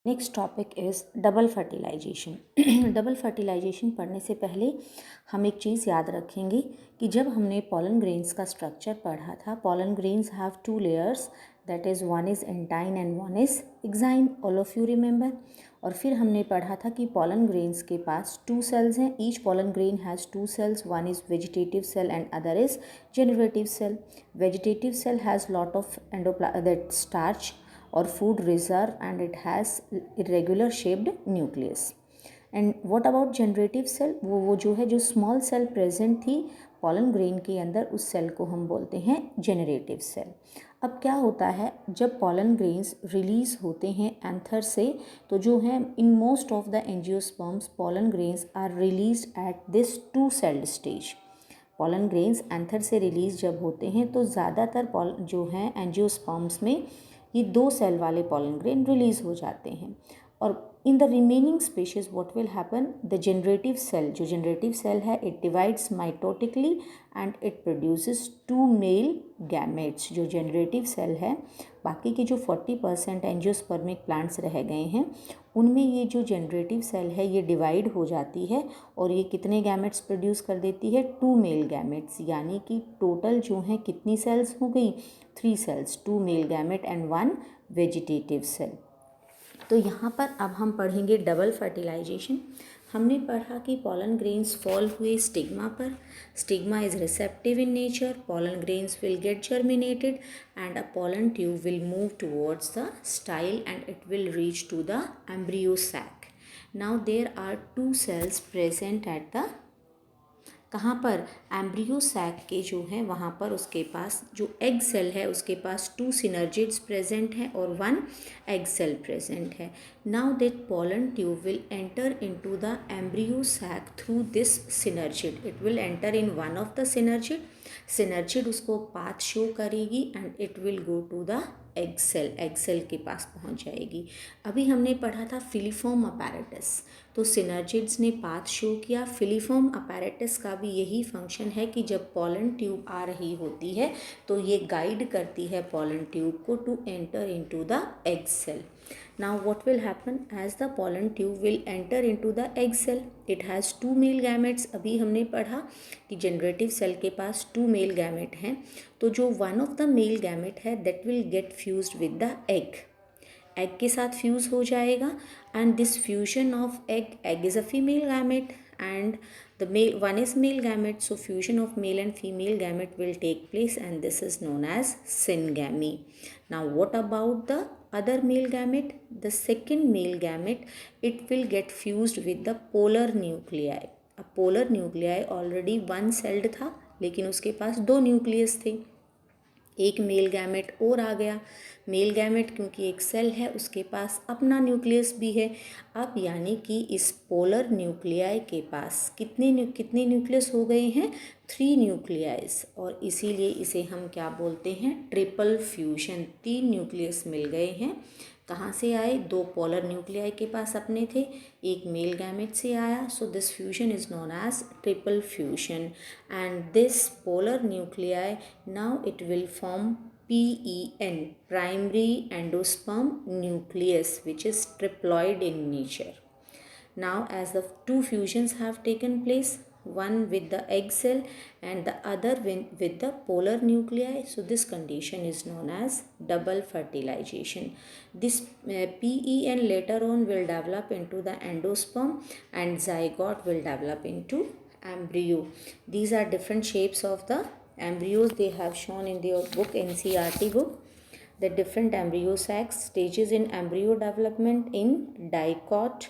Next topic is double fertilization. Double fertilization पढ़ने से पहले हम एक चीज़ याद रखेंगे कि जब हमने पॉलन ग्रेन्स का स्ट्रक्चर पढ़ा था, pollen grains have two layers, that is one is intine and one is exine, all of you remember. और फिर हमने पढ़ा था कि पॉलन ग्रेन्स के पास टू सेल्स हैं, each pollen grain has two cells, one is vegetative cell and other is generative cell. Vegetative cell has lot of that starch or food reserve and it has irregular shaped nucleus. And what about generative cell? वो जो है, जो small cell present थी pollen grain के अंदर, उस cell को हम बोलते हैं जेनरेटिव सेल। अब क्या होता है, जब पॉलन ग्रेन्स रिलीज होते हैं एंथर से, तो जो है in most of the angiosperms pollen grains are release at this two celled stage. Pollen grains anther से रिलीज जब होते हैं तो ज़्यादातर जो हैं एंजियोस्पर्म्स में ये दो सेल वाले पॉलन ग्रेन रिलीज हो जाते हैं। और in the remaining species what will happen, the generative cell, जो जनरेटिव सेल है, it divides mitotically and it produces two male gametes. जो जनरेटिव सेल है, बाकी के जो 40% एंजियोस्पर्मिक प्लांट्स रह गए हैं उनमें ये जो जनरेटिव सेल है ये डिवाइड हो जाती है और ये कितने गैमेट्स प्रोड्यूस कर देती है, टू मेल गैमेट्स। यानी कि टोटल जो है कितनी सेल्स हो गई, 3 cells, two male gamete and 1 vegetative cell. तो यहाँ पर अब हम पढ़ेंगे डबल फर्टिलाइजेशन। हमने पढ़ा कि पॉलन ग्रेन्स फॉल हुए स्टिग्मा पर, stigma is receptive in nature, pollen grains will get germinated and a pollen tube will move towards the style and it will reach to the embryo sac. Now there are 2 cells present at the, कहाँ पर, embryo sac के जो है वहाँ पर उसके पास जो egg cell है उसके पास 2 सिनर्जिड्स प्रेजेंट हैं और 1 एग सेल प्रेजेंट है। Now that pollen tube will enter into the embryo sac through this synergid, it will enter in one of the synergid, synergid उसको पाथ शो करेगी and it will go to the egg cell के पास पहुंच जाएगी। अभी हमने पढ़ा था फिलीफॉर्म अपैरेटस, तो सिनर्जिड्स ने पाथ शो किया। फिलीफॉर्म अपैरेटस का भी यही फंक्शन है कि जब पॉलन ट्यूब आ रही होती है तो ये गाइड करती है पॉलन ट्यूब को to enter into the egg cell. Now what will happen, as the pollen tube will enter into the egg cell, it has 2 male gametes। अभी हमने पढ़ा कि जनरेटिव सेल के पास 2 मेल गैमेट हैं, तो जो one of the male gamete है that will get fused with the egg के साथ फ्यूज़ हो जाएगा and this fusion of egg is a female gamete and the male one is male gamete, so fusion of male and female gamete will take place and this is known as syngamy. Now what about the other male gamete? The second male gamete, it will get fused with the polar nuclei. अब polar nuclei already one celled था लेकिन उसके पास 2 nucleus थे, एक male gamete और आ गया। Male gamete क्योंकि एक सेल है उसके पास अपना न्यूक्लियस भी है। अब यानी कि इस पोलर न्यूक्लियाई के पास कितने न्यूक्लियस हो गए हैं, 3 न्यूक्लियाइज, और इसीलिए इसे हम क्या बोलते हैं, ट्रिपल फ्यूजन। 3 न्यूक्लियस मिल गए हैं। कहाँ से आए, 2 पोलर न्यूक्लियाई के पास अपने थे, एक मेल गैमेट से आया। So this fusion is known as triple fusion and this polar nuclei now it will form PEN, primary endosperm nucleus, which is triploid in nature. Now as the 2 fusions have taken place, one with the egg cell and the other with the polar nuclei, so this condition is known as double fertilization. This PEN later on will develop into the endosperm and zygote will develop into embryo. These are different shapes of the embryos they have shown in their book, NCERT book. The different embryo sacs, stages in embryo development in dicot.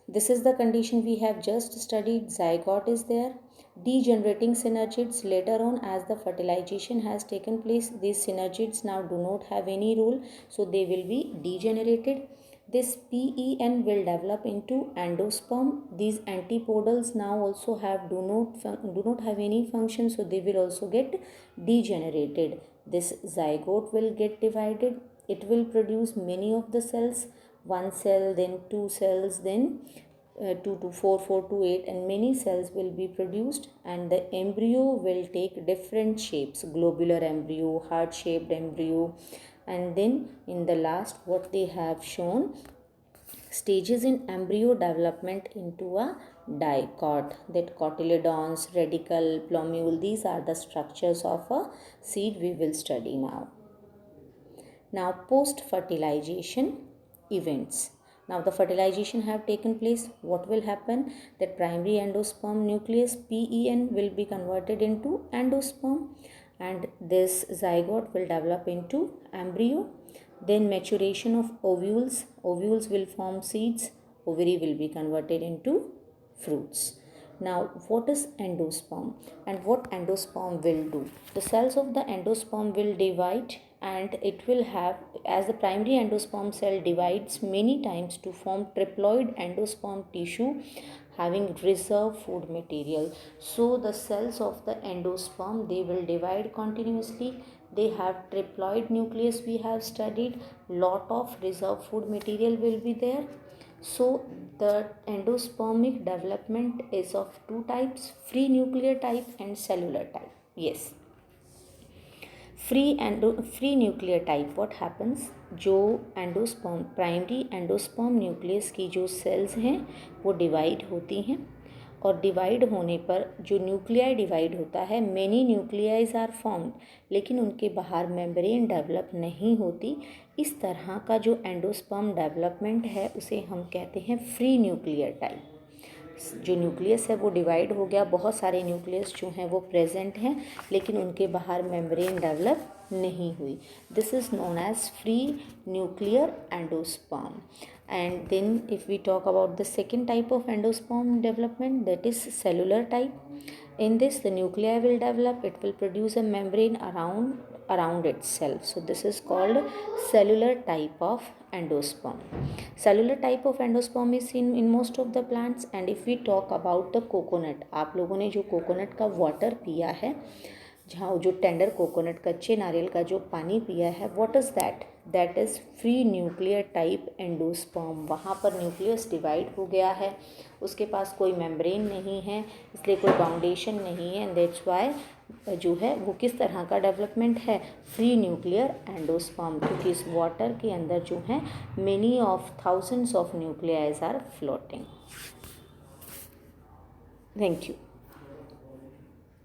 This is the condition we have just studied. Zygote is there. Degenerating synergids later on as the fertilization has taken place. These synergids now do not have any role, so they will be degenerated. This PEN will develop into endosperm. These antipodals now also do not have any function, so they will also get degenerated. This zygote will get divided. It will produce many of the cells, 1 cell, then 2 cells, then 2 to 4, 4 to 8, and many cells will be produced, and the embryo will take different shapes: globular embryo, heart shaped embryo, and then in the last what they have shown, stages in embryo development into a dicot, that cotyledons, radicle, plumule, these are the structures of a seed we will study now. Now post fertilization events. Now the fertilization have taken place. What will happen? That primary endosperm nucleus PEN will be converted into endosperm, and this zygote will develop into embryo. Then maturation of ovules. Ovules will form seeds. Ovary will be converted into fruits. Now, what is endosperm and what endosperm will do? The cells of the endosperm will divide, and it will have, as the primary endosperm cell divides many times to form triploid endosperm tissue having reserve food material. So the cells of the endosperm, they will divide continuously. They have triploid nucleus, we have studied, lot of reserve food material will be there. So the endospermic development is of two types, free nuclear type and cellular type. Yes, free nuclear type what happens, जो endosperm primary endosperm nucleus की जो sales हैं वो divide होती हैं, और divide होने पर जो न्यूक्लियाई डिवाइड होता है, मेनी न्यूक्लियाइज आर फॉर्म्ड, लेकिन उनके बाहर मेम्ब्रेन डेवलप नहीं होती। इस तरह का जो एंडोस्पर्म डेवलपमेंट है उसे हम कहते हैं फ्री न्यूक्लियर टाइप। जो न्यूक्लियस है वो डिवाइड हो गया, बहुत सारे न्यूक्लियस जो हैं वो प्रेजेंट हैं, लेकिन उनके बाहर मेम्ब्रेन डेवलप नहीं हुई। This is known as free nuclear endosperm. And then if we talk about the second type of endosperm development, that is cellular type. In this, the nuclei will develop, it will produce a membrane around itself. So this is called cellular type of endosperm. Cellular type of endosperm is seen in most of the plants. And if we talk about the coconut, आप लोगों ने जो coconut का water पिया है, जहाँ जो tender coconut, कच्चे नारियल का जो पानी पिया है, what is that? That is free nuclear type endosperm. वहाँ पर न्यूक्लियस डिवाइड हो गया है, उसके पास कोई मेम्ब्रेन नहीं है, इसलिए कोई बाउंडेशन नहीं है, एंड दैट्स वाई जो है वो किस तरह का डेवलपमेंट है, फ्री न्यूक्लियर एंडोस्पर्म, क्योंकि इस वाटर के अंदर जो है many of thousands of nuclei are floating. Thank you.